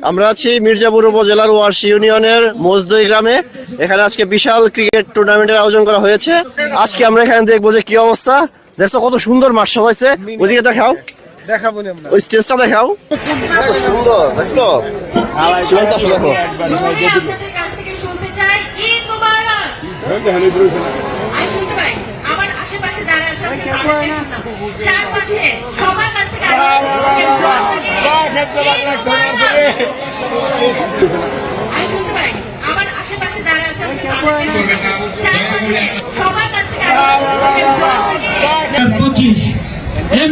আমরা আছি মির্জাপুর উপজেলার ওয়ারশি ইউনিয়নের মজদই গ্রামে। এখানে আজকে বিশাল ক্রিকেট টুর্নামেন্টের আয়োজন করা হয়েছে। আজকে আমরা এখানে দেখবো যে কি অবস্থা। দেখছো কত সুন্দর মাঠ সাজাইছে, ওইদিকে দেখাও, দেখাবো ওই স্টেজটা দেখাও, কত সুন্দর দেখছো। সীমান্ত আসো দেখো।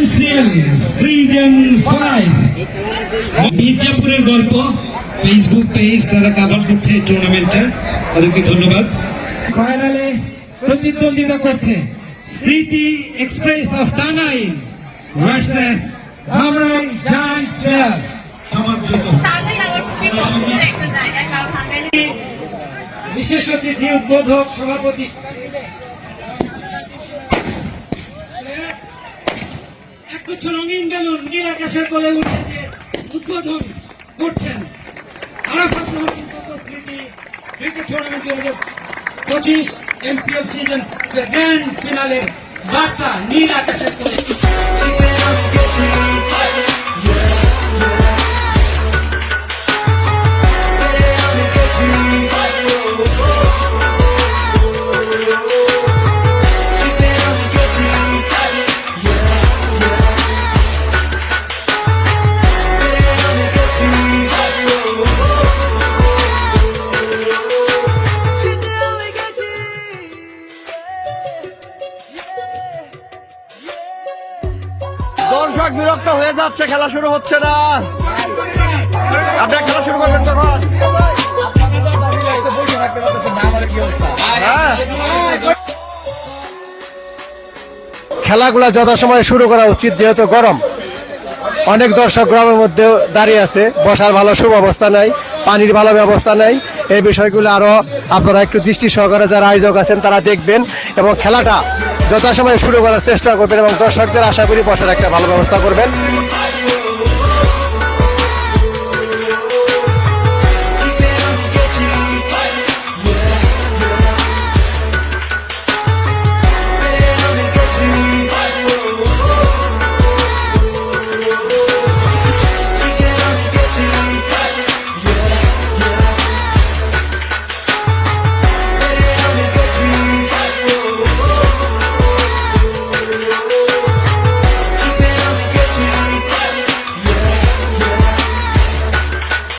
MCL সিজন 5 মির্জাপুরের গল্প ফেসবুক পেজ তারা কভার করছে টুর্নামেন্টে, তাদেরকে ধন্যবাদ। ফাইনালে প্রতিদ্বন্দ্বিতা করছে city express of Tangail versus Dhamrai giants club. বিশেষ অতিথি উদ্বোধক সভাপতি একগুচ্ছ রঙিন বেলুন নীল আকাশের কোলে উঠে দিয়ে উদ্বোধন করছেন আরাফাত রহমান স্মৃতি cricket tournament 2025 MCL season grand ফিনালের বার্তা নীল আকাশের কোলে। দর্শক বিরক্ত হয়ে যাচ্ছে, খেলা শুরু হচ্ছে না। আপনারা খেলা শুরু করবেন তখন। খেলাগুলা যথাসময়ে শুরু করা উচিত, যেহেতু গরম। অনেক দর্শক গ্রামের মধ্যে দাঁড়িয়ে আছে, বসার ভালো সুব্যবস্থা নাই, পানির ভালো ব্যবস্থা নাই। এই বিষয়গুলো আরো আপনারা একটু দৃষ্টি সহকারে যারা আয়োজক আছেন তারা দেখবেন এবং খেলাটা যথাসময়ে শুরু করার চেষ্টা করবেন এবং দর্শকদের আশা করি বসার একটা ভালো ব্যবস্থা করবেন।